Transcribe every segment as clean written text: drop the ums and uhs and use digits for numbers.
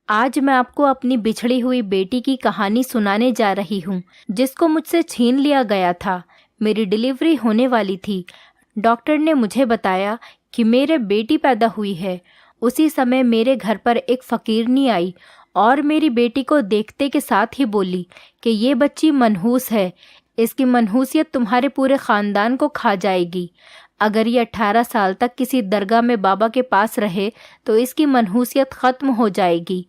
आज मैं आपको अपनी बिछड़ी हुई बेटी की कहानी सुनाने जा रही हूँ, जिसको मुझसे छीन लिया गया था। मेरी डिलीवरी होने वाली थी। डॉक्टर ने मुझे बताया कि मेरे बेटी पैदा हुई है। उसी समय मेरे घर पर एक फकीरनी आई और मेरी बेटी को देखते के साथ ही बोली कि ये बच्ची मनहूस है, इसकी मनहूसियत तुम्हारे पूरे ख़ानदान को खा जाएगी। अगर ये 18 साल तक किसी दरगाह में बाबा के पास रहे तो इसकी मनहूसियत ख़त्म हो जाएगी।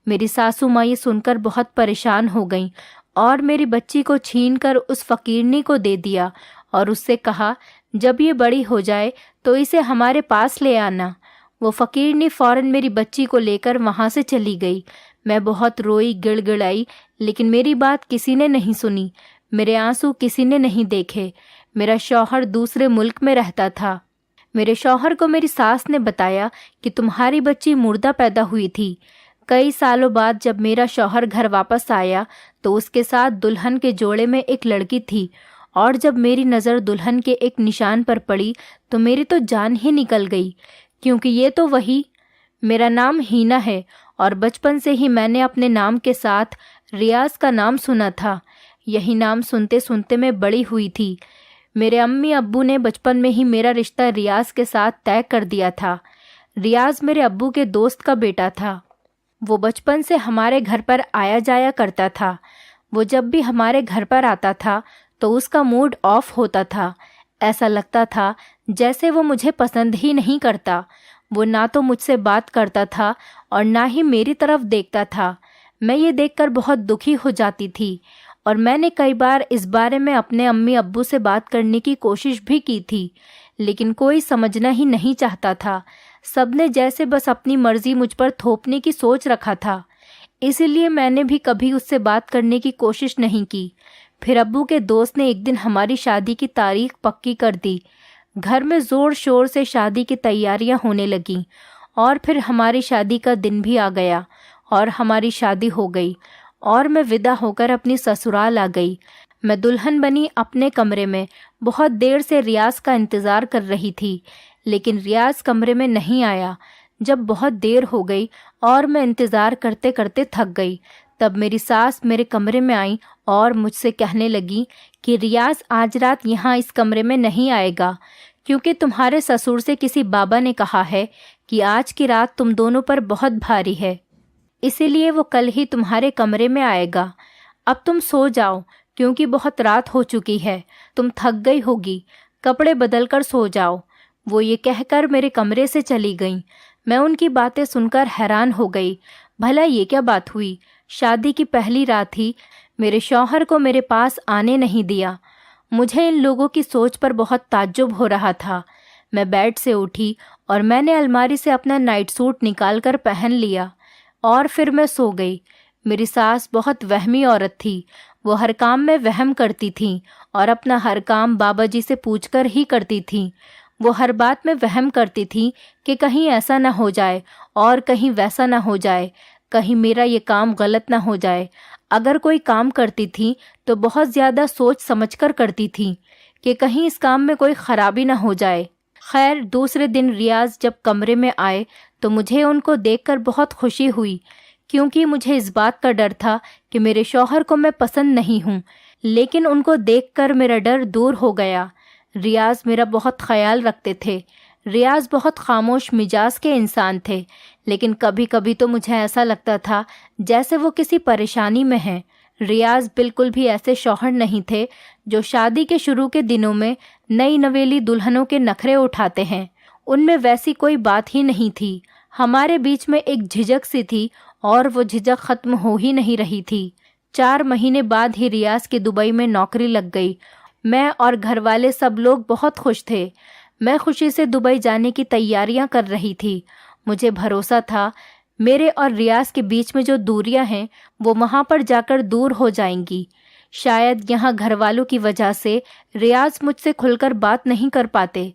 मेरी सासू माँ ये सुनकर बहुत परेशान हो गईं और मेरी बच्ची को छीनकर उस फकीरनी को दे दिया और उससे कहा, जब ये बड़ी हो जाए तो इसे हमारे पास ले आना। वो फकीरनी फ़ौरन मेरी बच्ची को लेकर वहाँ से चली गई। मैं बहुत रोई गिड़गिड़ाई, लेकिन मेरी बात किसी ने नहीं सुनी। मेरे आंसू किसी ने नहीं देखे। मेरा शौहर दूसरे मुल्क में रहता था। मेरे शौहर को मेरी सास ने बताया कि तुम्हारी बच्ची मुर्दा पैदा हुई थी। कई सालों बाद जब मेरा शौहर घर वापस आया तो उसके साथ दुल्हन के जोड़े में एक लड़की थी, और जब मेरी नज़र दुल्हन के एक निशान पर पड़ी तो मेरी तो जान ही निकल गई, क्योंकि ये तो वही। मेरा नाम हीना है और बचपन से ही मैंने अपने नाम के साथ रियाज का नाम सुना था। यही नाम सुनते सुनते मैं बड़ी हुई थी। मेरे अम्मी अब्बू ने बचपन में ही मेरा रिश्ता रियाज के साथ तय कर दिया था। रियाज मेरे अब्बू के दोस्त का बेटा था। वो बचपन से हमारे घर पर आया जाया करता था। वो जब भी हमारे घर पर आता था तो उसका मूड ऑफ होता था। ऐसा लगता था जैसे वो मुझे पसंद ही नहीं करता। वो ना तो मुझसे बात करता था और ना ही मेरी तरफ देखता था। मैं ये देखकर बहुत दुखी हो जाती थी और मैंने कई बार इस बारे में अपने अम्मी अब्बू से बात करने की कोशिश भी की थी, लेकिन कोई समझना ही नहीं चाहता था। सबने जैसे बस अपनी मर्जी मुझ पर थोपने की सोच रखा था। इसीलिए मैंने भी कभी उससे बात करने की कोशिश नहीं की। फिर अब्बू के दोस्त ने एक दिन हमारी शादी की तारीख पक्की कर दी। घर में ज़ोर शोर से शादी की तैयारियां होने लगीं और फिर हमारी शादी का दिन भी आ गया और हमारी शादी हो गई और मैं विदा होकर अपनी ससुराल आ गई। मैं दुल्हन बनी अपने कमरे में बहुत देर से रियाज का इंतज़ार कर रही थी, लेकिन रियाज कमरे में नहीं आया। जब बहुत देर हो गई और मैं इंतज़ार करते करते थक गई, तब मेरी सास मेरे कमरे में आई और मुझसे कहने लगी कि रियाज आज रात यहाँ इस कमरे में नहीं आएगा, क्योंकि तुम्हारे ससुर से किसी बाबा ने कहा है कि आज की रात तुम दोनों पर बहुत भारी है, इसीलिए वो कल ही तुम्हारे कमरे में आएगा। अब तुम सो जाओ, क्योंकि बहुत रात हो चुकी है, तुम थक गई होगी, कपड़े बदल कर सो जाओ। वो ये कहकर मेरे कमरे से चली गईं। मैं उनकी बातें सुनकर हैरान हो गई। भला ये क्या बात हुई? शादी की पहली रात ही मेरे शौहर को मेरे पास आने नहीं दिया। मुझे इन लोगों की सोच पर बहुत ताज्जुब हो रहा था। मैं बेड से उठी और मैंने अलमारी से अपना नाइट सूट निकाल कर पहन लिया और फिर मैं सो गई। मेरी सास बहुत वहमी औरत थी। वो हर काम में वहम करती थी और अपना हर काम बाबा जी से पूछकर ही करती थी। वो हर बात में वहम करती थी कि कहीं ऐसा ना हो जाए और कहीं वैसा ना हो जाए, कहीं मेरा ये काम गलत ना हो जाए। अगर कोई काम करती थी तो बहुत ज़्यादा सोच समझकर करती थी कि कहीं इस काम में कोई ख़राबी ना हो जाए। खैर, दूसरे दिन रियाज जब कमरे में आए तो मुझे उनको देखकर बहुत खुशी हुई, क्योंकि मुझे इस बात का डर था कि मेरे शौहर को मैं पसंद नहीं हूँ, लेकिन उनको देखकर मेरा डर दूर हो गया। रियाज मेरा बहुत ख्याल रखते थे। रियाज बहुत खामोश मिजाज के इंसान थे, लेकिन कभी कभी तो मुझे ऐसा लगता था जैसे वो किसी परेशानी में हैं। रियाज बिल्कुल भी ऐसे शौहर नहीं थे जो शादी के शुरू के दिनों में नई नवेली दुल्हनों के नखरे उठाते हैं। उनमें वैसी कोई बात ही नहीं थी। हमारे बीच में एक झिझक सी थी और वो झिझक खत्म हो ही नहीं रही थी। 4 महीने बाद ही रियाज की दुबई में नौकरी लग गई। मैं और घर वाले सब लोग बहुत खुश थे। मैं खुशी से दुबई जाने की तैयारियां कर रही थी। मुझे भरोसा था मेरे और रियाज के बीच में जो दूरियां हैं वो वहां पर जाकर दूर हो जाएंगी। शायद यहाँ घर वालों की वजह से रियाज मुझसे खुलकर बात नहीं कर पाते।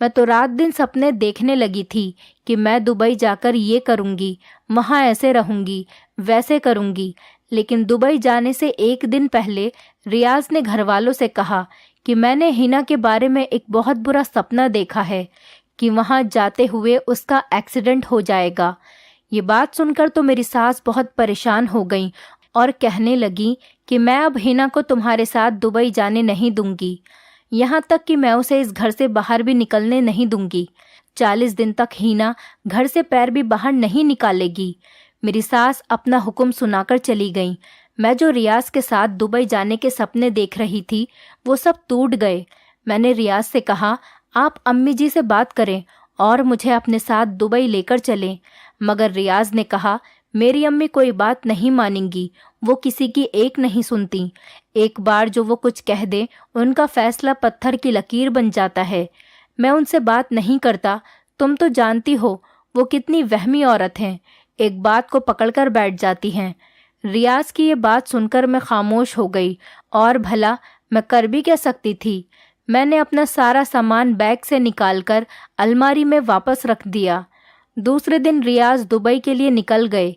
मैं तो रात दिन सपने देखने लगी थी कि मैं दुबई जाकर ये करूँगी, वहाँ ऐसे रहूँगी, वैसे करूँगी। लेकिन दुबई जाने से एक दिन पहले रियाज ने घर वालों से कहा कि मैंने हिना के बारे में एक बहुत बुरा सपना देखा है कि वहाँ जाते हुए उसका एक्सीडेंट हो जाएगा। ये बात सुनकर तो मेरी सास बहुत परेशान हो गई और कहने लगी कि मैं अब हिना को तुम्हारे साथ दुबई जाने नहीं दूंगी, यहाँ तक कि मैं उसे इस घर से बाहर भी निकलने नहीं दूंगी। 40 दिन तक हिना घर से पैर भी बाहर नहीं निकालेगी। मेरी सास अपना हुक्म सुनाकर चली गई। मैं जो रियाज के साथ दुबई जाने के सपने देख रही थी वो सब टूट गए। मैंने रियाज से कहा, आप अम्मी जी से बात करें और मुझे अपने साथ दुबई लेकर चलें। मगर रियाज ने कहा, मेरी अम्मी कोई बात नहीं मानेंगी, वो किसी की एक नहीं सुनती। एक बार जो वो कुछ कह दे उनका फैसला पत्थर की लकीर बन जाता है। मैं उनसे बात नहीं करता। तुम तो जानती हो वो कितनी वहमी औरत हैं, एक बात को पकड़कर बैठ जाती हैं। रियाज की ये बात सुनकर मैं खामोश हो गई और भला मैं कर भी क्या सकती थी। मैंने अपना सारा सामान बैग से निकालकर अलमारी में वापस रख दिया। दूसरे दिन रियाज दुबई के लिए निकल गए।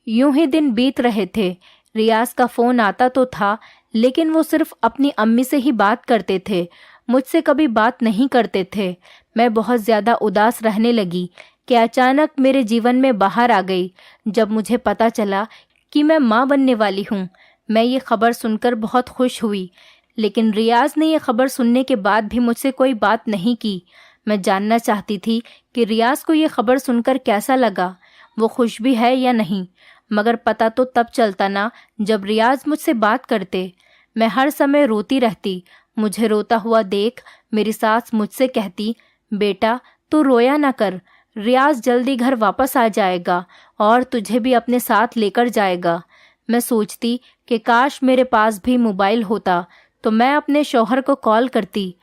यूं ही दिन बीत रहे थे। रियाज का फ़ोन आता तो था, लेकिन वो सिर्फ अपनी अम्मी से ही बात करते थे, मुझसे कभी बात नहीं करते थे। मैं बहुत ज़्यादा उदास रहने लगी कि अचानक मेरे जीवन में बाहर आ गई जब मुझे पता चला कि मैं माँ बनने वाली हूँ। मैं ये खबर सुनकर बहुत खुश हुई, लेकिन रियाज ने यह खबर सुनने के बाद भी मुझसे कोई बात नहीं की। मैं जानना चाहती थी कि रियाज को ये खबर सुनकर कैसा लगा, वो खुश भी है या नहीं। मगर पता तो तब चलता ना जब रियाज मुझसे बात करते। मैं हर समय रोती रहती। मुझे रोता हुआ देख मेरी सास मुझसे कहती, बेटा तू रोया ना कर, रियाज जल्दी घर वापस आ जाएगा और तुझे भी अपने साथ लेकर जाएगा। मैं सोचती कि काश मेरे पास भी मोबाइल होता तो मैं अपने शौहर को कॉल करती।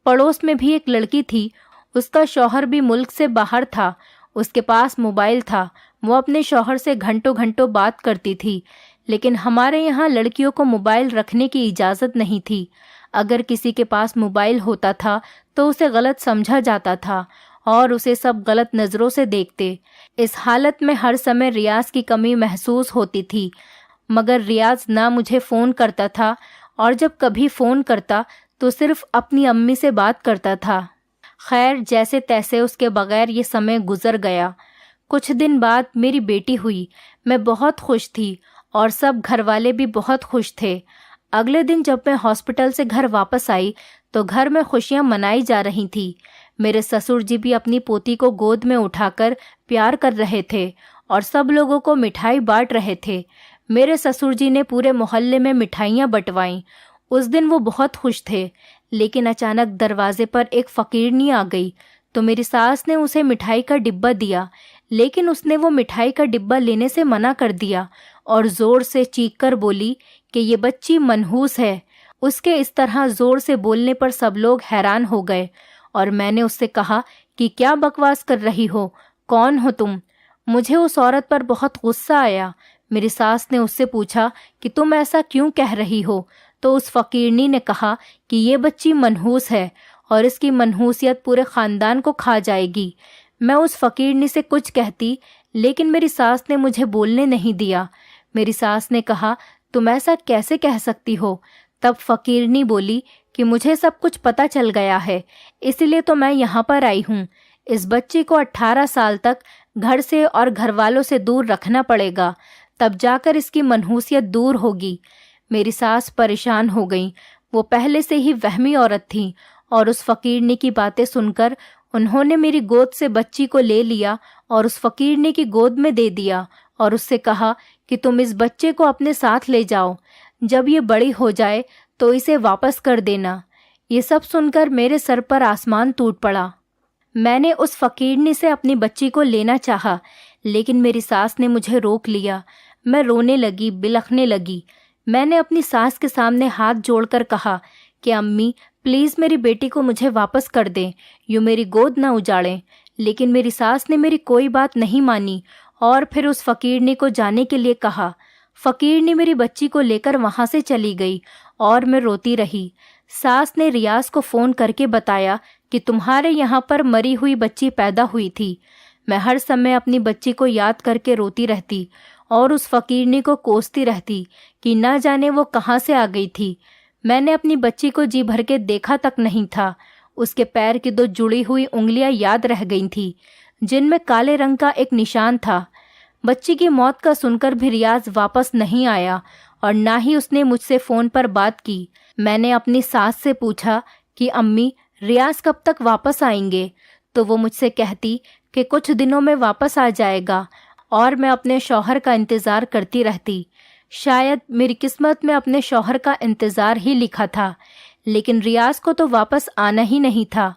पड़ोस में भी एक लड़की थी, उसका शौहर भी मुल्क से बाहर था, उसके पास मोबाइल था, वो अपने शौहर से घंटों घंटों बात करती थी। लेकिन हमारे यहाँ लड़कियों को मोबाइल रखने की इजाज़त नहीं थी। अगर किसी के पास मोबाइल होता था तो उसे गलत समझा जाता था और उसे सब गलत नज़रों से देखते। इस हालत में हर समय रियाज की कमी महसूस होती थी। मगर रियाज ना मुझे फ़ोन करता था और जब कभी फ़ोन करता तो सिर्फ अपनी अम्मी से बात करता था। खैर, जैसे तैसे उसके बगैर ये समय गुजर गया। कुछ दिन बाद मेरी बेटी हुई। मैं बहुत खुश थी और सब घर वाले भी बहुत खुश थे। अगले दिन जब मैं हॉस्पिटल से घर वापस आई तो घर में खुशियां मनाई जा रही थी। मेरे ससुर जी भी अपनी पोती को गोद में उठाकर प्यार कर रहे थे और सब लोगों को मिठाई बांट रहे थे। मेरे ससुर जी ने पूरे मोहल्ले में मिठाइयाँ बंटवाईं। उस दिन वो बहुत खुश थे, लेकिन अचानक दरवाजे पर एक फकीरनी आ गई तो मेरी सास ने उसे मिठाई का डिब्बा दिया, लेकिन उसने वो मिठाई का डिब्बा लेने से मना कर दिया और ज़ोर से चीखकर बोली कि ये बच्ची मनहूस है। उसके इस तरह ज़ोर से बोलने पर सब लोग हैरान हो गए और मैंने उससे कहा कि क्या बकवास कर रही हो, कौन हो तुम? मुझे उस औरत पर बहुत गुस्सा आया। मेरी सास ने उससे पूछा कि तुम ऐसा क्यों कह रही हो? तो उस फकीरनी ने कहा कि ये बच्ची मनहूस है और इसकी मनहूसियत पूरे ख़ानदान को खा जाएगी। मैं उस फकीरनी से कुछ कहती, लेकिन मेरी सास ने मुझे बोलने नहीं दिया। मेरी सास ने कहा, तुम ऐसा कैसे कह सकती हो? तब फकीरनी बोली कि मुझे सब कुछ पता चल गया है, इसलिए तो मैं यहाँ पर आई हूँ। इस बच्ची को 18 साल तक घर से और घर वालों से दूर रखना पड़ेगा, तब जाकर इसकी मनहूसियत दूर होगी। मेरी सास परेशान हो गई। वो पहले से ही वहमी औरत थी और उस फकीरनी की बातें सुनकर उन्होंने मेरी गोद से बच्ची को ले लिया और उस फकीरनी की गोद में दे दिया और उससे कहा कि तुम इस बच्चे को अपने साथ ले जाओ, जब ये बड़ी हो जाए तो इसे वापस कर देना। ये सब सुनकर मेरे सर पर आसमान टूट पड़ा। मैंने उस फकीरनी से अपनी बच्ची को लेना चाहा, लेकिन मेरी सास ने मुझे रोक लिया। मैं रोने लगी, बिलखने लगी। मैंने अपनी सास के सामने हाथ जोड़कर कहा कि अम्मी प्लीज़ मेरी बेटी को मुझे वापस कर दें, यूँ मेरी गोद ना उजाड़ें। लेकिन मेरी सास ने मेरी कोई बात नहीं मानी और फिर उस फकीरनी को जाने के लिए कहा। फकीरनी मेरी बच्ची को लेकर वहाँ से चली गई और मैं रोती रही। सास ने रियाज को फ़ोन करके बताया कि तुम्हारे यहाँ पर मरी हुई बच्ची पैदा हुई थी। मैं हर समय अपनी बच्ची को याद करके रोती रहती और उस फकीरनी को कोसती रहती कि ना जाने वो कहाँ से आ गई थी। मैंने अपनी बच्ची को जी भर के देखा तक नहीं था। उसके पैर की 2 जुड़ी हुई उंगलियां याद रह गई थी, जिनमें काले रंग का एक निशान था। बच्ची की मौत का सुनकर भी रियाज वापस नहीं आया और ना ही उसने मुझसे फ़ोन पर बात की। मैंने अपनी सास से पूछा कि अम्मी, रियाज कब तक वापस आएंगे? तो वो मुझसे कहती कि कुछ दिनों में वापस आ जाएगा और मैं अपने शौहर का इंतज़ार करती रहती। शायद मेरी किस्मत में अपने शौहर का इंतज़ार ही लिखा था, लेकिन रियाज को तो वापस आना ही नहीं था।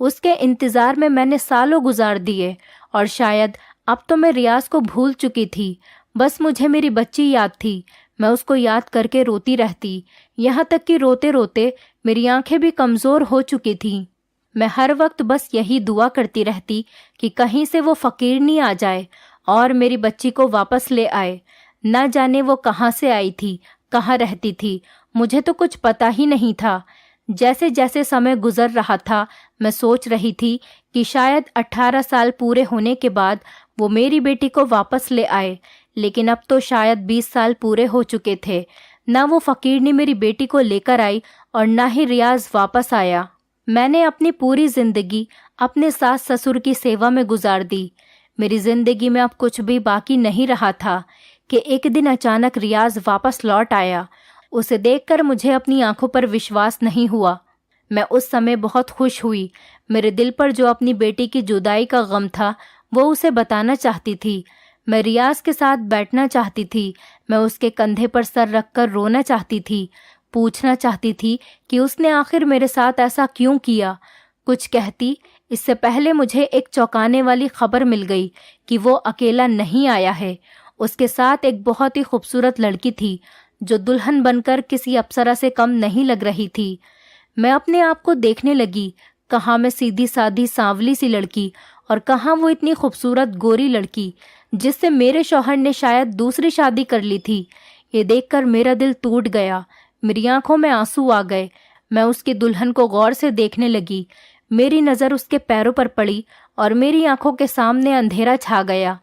उसके इंतज़ार में मैंने सालों गुजार दिए और शायद अब तो मैं रियाज को भूल चुकी थी। बस मुझे मेरी बच्ची याद थी। मैं उसको याद करके रोती रहती, यहाँ तक कि रोते रोते मेरी आंखें भी कमज़ोर हो चुकी थीं। मैं हर वक्त बस यही दुआ करती रहती कि कहीं से वो फ़कीरनी आ जाए और मेरी बच्ची को वापस ले आए। ना जाने वो कहाँ से आई थी, कहाँ रहती थी, मुझे तो कुछ पता ही नहीं था। जैसे जैसे समय गुजर रहा था, मैं सोच रही थी कि शायद 18 साल पूरे होने के बाद वो मेरी बेटी को वापस ले आए, लेकिन अब तो शायद 20 साल पूरे हो चुके थे। ना वो फ़कीरनी मेरी बेटी को लेकर आई और ना ही रियाज वापस आया। मैंने अपनी पूरी ज़िंदगी अपने सास ससुर की सेवा में गुजार दी। मेरी ज़िंदगी में अब कुछ भी बाकी नहीं रहा था कि एक दिन अचानक रियाज वापस लौट आया। उसे देखकर मुझे अपनी आंखों पर विश्वास नहीं हुआ। मैं उस समय बहुत खुश हुई। मेरे दिल पर जो अपनी बेटी की जुदाई का गम था, वो उसे बताना चाहती थी। मैं रियाज के साथ बैठना चाहती थी। मैं उसके कंधे पर सर रखकर रोना चाहती थी। पूछना चाहती थी कि उसने आखिर मेरे साथ ऐसा क्यों किया। कुछ कहती, इससे पहले मुझे एक चौंकाने वाली खबर मिल गई कि वो अकेला नहीं आया है। उसके साथ एक बहुत ही खूबसूरत लड़की थी जो दुल्हन बनकर किसी अप्सरा से कम नहीं लग रही थी। मैं अपने आप को देखने लगी, कहाँ मैं सीधी सादी सांवली सी लड़की और कहाँ वो इतनी खूबसूरत गोरी लड़की जिससे मेरे शौहर ने शायद दूसरी शादी कर ली थी। ये देखकर मेरा दिल टूट गया। मेरी आंखों में आंसू आ गए। मैं उसकी दुल्हन को गौर से देखने लगी। मेरी नज़र उसके पैरों पर पड़ी और मेरी आंखों के सामने अंधेरा छा गया।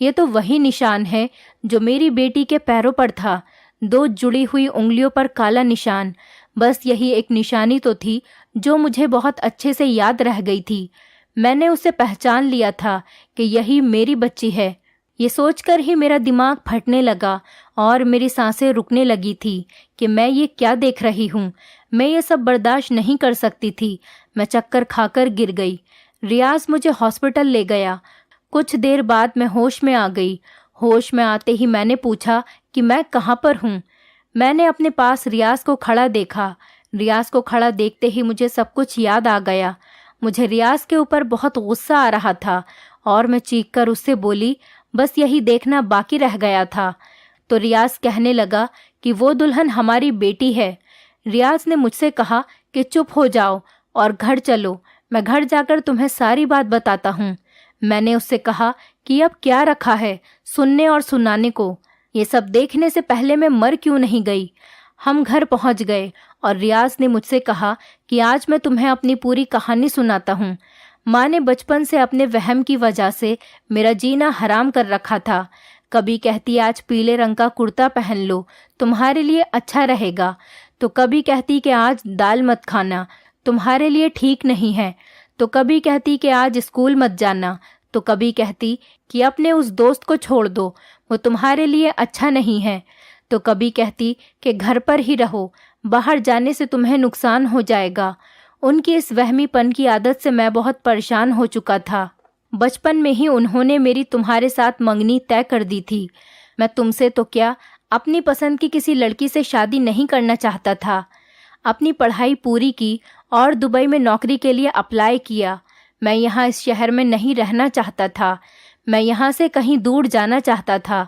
ये तो वही निशान है जो मेरी बेटी के पैरों पर था, 2 जुड़ी हुई उंगलियों पर काला निशान। बस यही एक निशानी तो थी जो मुझे बहुत अच्छे से याद रह गई थी। मैंने उसे पहचान लिया था कि यही मेरी बच्ची है। ये सोचकर ही मेरा दिमाग फटने लगा और मेरी सांसें रुकने लगी थी कि मैं ये क्या देख रही हूँ। मैं ये सब बर्दाश्त नहीं कर सकती थी। मैं चक्कर खाकर गिर गई। रियाज मुझे हॉस्पिटल ले गया। कुछ देर बाद मैं होश में आ गई। होश में आते ही मैंने पूछा कि मैं कहाँ पर हूँ। मैंने अपने पास रियाज को खड़ा देखा। रियाज को खड़ा देखते ही मुझे सब कुछ याद आ गया। मुझे रियाज के ऊपर बहुत गुस्सा आ रहा था और मैं चीखकर उससे बोली, बस यही देखना बाकी रह गया था। तो रियाज कहने लगा कि वो दुल्हन हमारी बेटी है। रियाज ने मुझसे कहा कि चुप हो जाओ और घर चलो, मैं घर जाकर तुम्हें सारी बात बताता हूँ। मैंने उससे कहा कि अब क्या रखा है सुनने और सुनाने को। ये सब देखने से पहले मैं मर क्यों नहीं गई। हम घर पहुंच गए और रियाज ने मुझसे कहा कि आज मैं तुम्हें अपनी पूरी कहानी सुनाता हूँ। माँ ने बचपन से अपने वहम की वजह से मेरा जीना हराम कर रखा था। कभी कहती आज पीले रंग का कुर्ता पहन लो, तुम्हारे लिए अच्छा रहेगा, तो कभी कहती कि आज दाल मत खाना, तुम्हारे लिए ठीक नहीं है, तो कभी कहती कि आज स्कूल मत जाना, तो कभी कहती कि अपने उस दोस्त को छोड़ दो, वो तुम्हारे लिए अच्छा नहीं है, तो कभी कहती कि घर पर ही रहो, बाहर जाने से तुम्हें नुकसान हो जाएगा। उनकी इस वहमीपन की आदत से मैं बहुत परेशान हो चुका था। बचपन में ही उन्होंने मेरी तुम्हारे साथ मंगनी तय कर दी थी। मैं तुमसे तो क्या, अपनी पसंद की किसी लड़की से शादी नहीं करना चाहता था। अपनी पढ़ाई पूरी की और दुबई में नौकरी के लिए अप्लाई किया। मैं यहाँ इस शहर में नहीं रहना चाहता था। मैं यहाँ से कहीं दूर जाना चाहता था।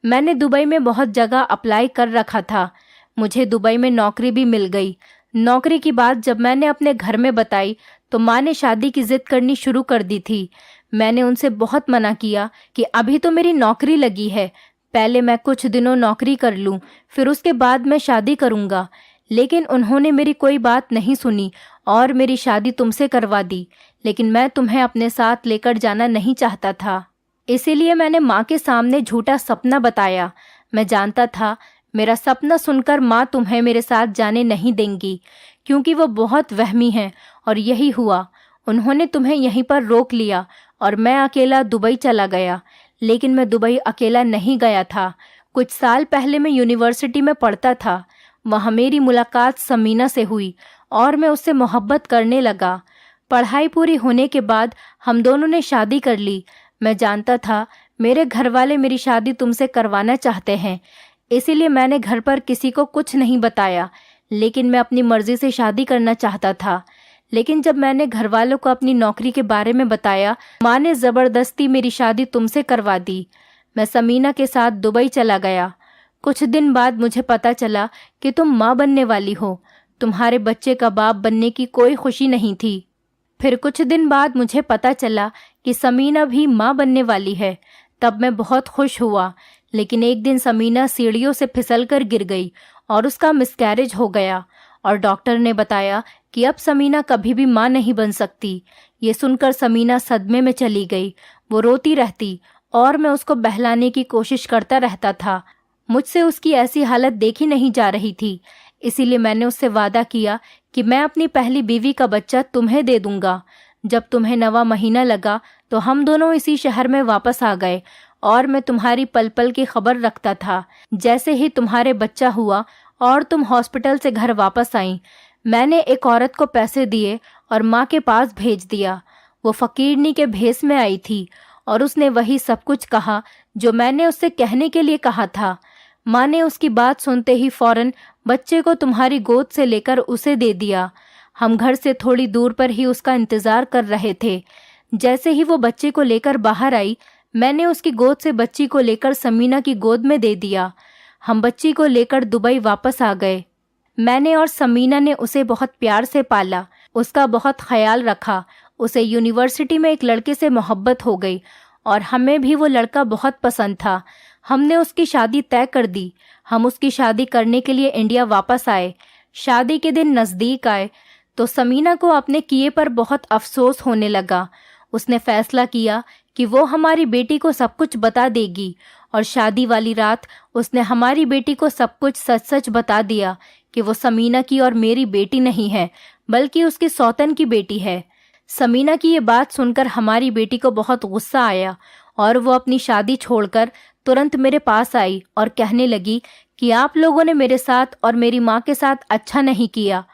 मैंने दुबई में बहुत जगह अप्लाई कर रखा था। मुझे दुबई में नौकरी भी मिल गई। नौकरी की बात जब मैंने अपने घर में बताई तो माँ ने शादी की जिद करनी शुरू कर दी थी। मैंने उनसे बहुत मना किया कि अभी तो मेरी नौकरी लगी है, पहले मैं कुछ दिनों नौकरी कर लूँ, फिर उसके बाद मैं शादी करूँगा। लेकिन उन्होंने मेरी कोई बात नहीं सुनी और मेरी शादी तुमसे करवा दी। लेकिन मैं तुम्हें अपने साथ लेकर जाना नहीं चाहता था, इसीलिए मैंने माँ के सामने झूठा सपना बताया। मैं जानता था मेरा सपना सुनकर माँ तुम्हें मेरे साथ जाने नहीं देंगी, क्योंकि वो बहुत वहमी हैं, और यही हुआ। उन्होंने तुम्हें यहीं पर रोक लिया और मैं अकेला दुबई चला गया। लेकिन मैं दुबई अकेला नहीं गया था। कुछ साल पहले मैं यूनिवर्सिटी में पढ़ता था। वहाँ मेरी मुलाकात समीना से हुई और मैं उससे मोहब्बत करने लगा। पढ़ाई पूरी होने के बाद हम दोनों ने शादी कर ली। मैं जानता था मेरे घर वाले मेरी शादी तुमसे करवाना चाहते हैं, इसीलिए मैंने घर पर किसी को कुछ नहीं बताया, लेकिन मैं अपनी मर्जी से शादी करना चाहता था। लेकिन जब मैंने घर वालों को अपनी नौकरी के बारे में बताया, माँ ने ज़बरदस्ती मेरी शादी तुमसे करवा दी। मैं समीना के साथ दुबई चला गया। कुछ दिन बाद मुझे पता चला कि तुम माँ बनने वाली हो। तुम्हारे बच्चे का बाप बनने की कोई खुशी नहीं थी। फिर कुछ दिन बाद मुझे पता चला कि समीना भी माँ बनने वाली है। तब मैं बहुत खुश हुआ, लेकिन एक दिन समीना सीढ़ियों से फिसलकर गिर गई और उसका मिसकैरेज हो गया और डॉक्टर ने बताया कि अब समीना कभी भी माँ नहीं बन सकती। ये सुनकर समीना सदमे में चली गई। वो रोती रहती और मैं उसको बहलाने की कोशिश करता रहता था। मुझसे उसकी ऐसी हालत देखी नहीं जा रही थी, इसीलिए मैंने उससे वादा किया कि मैं अपनी पहली बीवी का बच्चा तुम्हें दे दूंगा। जब तुम्हें 9वां महीना लगा तो हम दोनों इसी शहर में वापस आ गए और मैं तुम्हारी पल पल की खबर रखता था। जैसे ही तुम्हारे बच्चा हुआ और तुम हॉस्पिटल से घर वापस आई, मैंने एक औरत को पैसे दिए और माँ के पास भेज दिया। वो फकीरनी के भेस में आई थी और उसने वही सब कुछ कहा जो मैंने उससे कहने के लिए कहा था। माँ ने उसकी बात सुनते ही फौरन बच्चे को तुम्हारी गोद से लेकर उसे दे दिया। हम घर से थोड़ी दूर पर ही उसका इंतजार कर रहे थे। जैसे ही वो बच्चे को लेकर बाहर आई, मैंने उसकी गोद से बच्ची को लेकर समीना की गोद में दे दिया। हम बच्ची को लेकर दुबई वापस आ गए। मैंने और समीना ने उसे बहुत प्यार से पाला, उसका बहुत ख्याल रखा। उसे यूनिवर्सिटी में एक लड़के से मोहब्बत हो गई और हमें भी वो लड़का बहुत पसंद था। हमने उसकी शादी तय कर दी। हम उसकी शादी करने के लिए इंडिया वापस आए। शादी के दिन नज़दीक आए तो समीना को अपने किए पर बहुत अफसोस होने लगा। उसने फैसला किया कि वो हमारी बेटी को सब कुछ बता देगी और शादी वाली रात उसने हमारी बेटी को सब कुछ सच सच बता दिया कि वो समीना की और मेरी बेटी नहीं है, बल्कि उसकी सौतन की बेटी है। समीना की ये बात सुनकर हमारी बेटी को बहुत गुस्सा आया और वो अपनी शादी छोड़कर तुरंत मेरे पास आई और कहने लगी कि आप लोगों ने मेरे साथ और मेरी माँ के साथ अच्छा नहीं किया।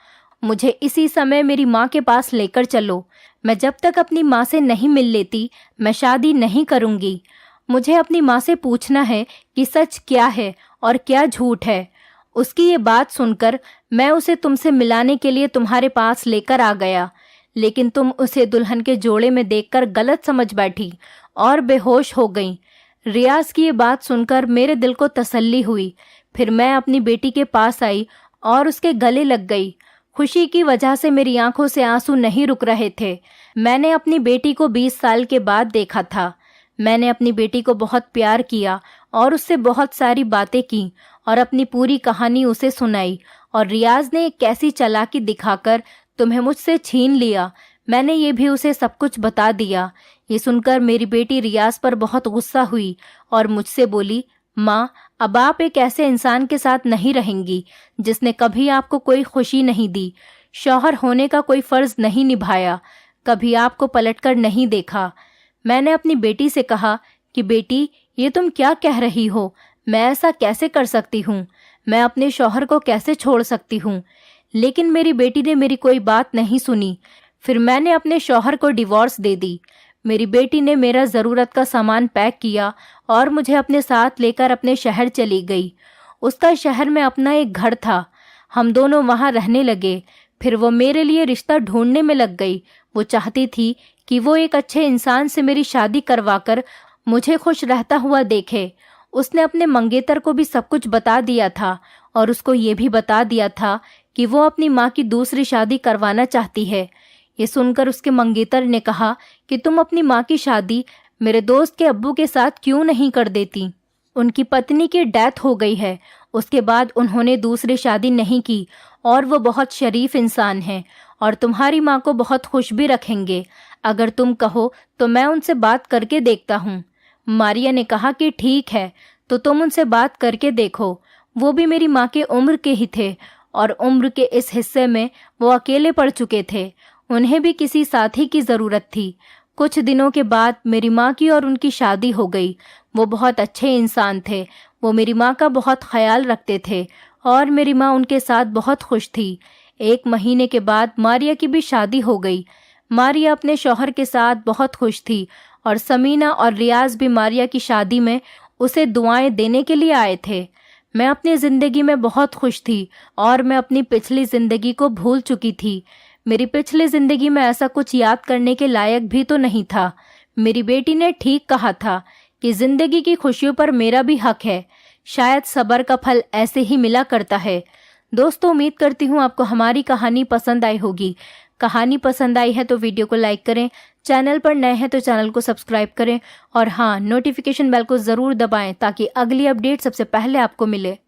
मुझे इसी समय मेरी माँ के पास लेकर चलो। मैं जब तक अपनी माँ से नहीं मिल लेती, मैं शादी नहीं करूँगी। मुझे अपनी माँ से पूछना है कि सच क्या है और क्या झूठ है। उसकी ये बात सुनकर मैं उसे तुमसे मिलाने के लिए तुम्हारे पास लेकर आ गया, लेकिन तुम उसे दुल्हन के जोड़े में देखकर गलत समझ बैठी और बेहोश हो गई। रियाज की ये बात सुनकर मेरे दिल को तसल्ली हुई। फिर मैं अपनी बेटी के पास आई और उसके गले लग गई। खुशी की वजह से मेरी आंखों से आंसू नहीं रुक रहे थे। मैंने अपनी बेटी को 20 साल के बाद देखा था। मैंने अपनी बेटी को बहुत प्यार किया और उससे बहुत सारी बातें की और अपनी पूरी कहानी उसे सुनाई। और रियाज ने एक कैसी चालाकी दिखाकर तुम्हें मुझसे छीन लिया, मैंने ये भी उसे सब कुछ बता दिया। ये सुनकर मेरी बेटी रियाज पर बहुत गुस्सा हुई और मुझसे बोली, माँ, अब आप एक ऐसे इंसान के साथ नहीं रहेंगी जिसने कभी आपको कोई खुशी नहीं दी, शौहर होने का कोई फर्ज नहीं निभाया, कभी आपको पलटकर नहीं देखा। मैंने अपनी बेटी से कहा कि बेटी, ये तुम क्या कह रही हो? मैं ऐसा कैसे कर सकती हूँ? मैं अपने शौहर को कैसे छोड़ सकती हूँ? लेकिन मेरी बेटी ने मेरी कोई बात नहीं सुनी। फिर मैंने अपने शौहर को डिवोर्स दे दी। मेरी बेटी ने मेरा ज़रूरत का सामान पैक किया और मुझे अपने साथ लेकर अपने शहर चली गई। उसका शहर में अपना एक घर था। हम दोनों वहाँ रहने लगे। फिर वो मेरे लिए रिश्ता ढूंढने में लग गई। वो चाहती थी कि वो एक अच्छे इंसान से मेरी शादी करवाकर मुझे खुश रहता हुआ देखे। उसने अपने मंगेतर को भी सब कुछ बता दिया था और उसको ये भी बता दिया था कि वो अपनी माँ की दूसरी शादी करवाना चाहती है। ये सुनकर उसके मंगेतर ने कहा कि तुम अपनी माँ की शादी मेरे दोस्त के अब्बू के साथ क्यों नहीं कर देती? उनकी पत्नी की डेथ हो गई है। उसके बाद उन्होंने दूसरी शादी नहीं की और वो बहुत शरीफ इंसान हैं और तुम्हारी माँ को बहुत खुश भी रखेंगे। अगर तुम कहो तो मैं उनसे बात करके देखता हूँ। मारिया ने कहा कि ठीक है, तो तुम उनसे बात करके देखो। वो भी मेरी माँ के उम्र के ही थे और उम्र के इस हिस्से में वो अकेले पड़ चुके थे। उन्हें भी किसी साथी की ज़रूरत थी। कुछ दिनों के बाद मेरी माँ की और उनकी शादी हो गई। वो बहुत अच्छे इंसान थे। वो मेरी माँ का बहुत ख्याल रखते थे और मेरी माँ उनके साथ बहुत खुश थी। 1 महीने के बाद मारिया की भी शादी हो गई। मारिया अपने शौहर के साथ बहुत खुश थी और समीना और रियाज भी मारिया की शादी में उसे दुआएं देने के लिए आए थे। मैं अपनी ज़िंदगी में बहुत खुश थी और मैं अपनी पिछली ज़िंदगी को भूल चुकी थी। मेरी पिछली ज़िंदगी में ऐसा कुछ याद करने के लायक भी तो नहीं था। मेरी बेटी ने ठीक कहा था कि ज़िंदगी की खुशियों पर मेरा भी हक है। शायद सब्र का फल ऐसे ही मिला करता है। दोस्तों, उम्मीद करती हूँ आपको हमारी कहानी पसंद आई होगी। कहानी पसंद आई है तो वीडियो को लाइक करें, चैनल पर नए हैं तो चैनल को सब्सक्राइब करें और हाँ, नोटिफिकेशन बेल को ज़रूर दबाएं ताकि अगली अपडेट सबसे पहले आपको मिले।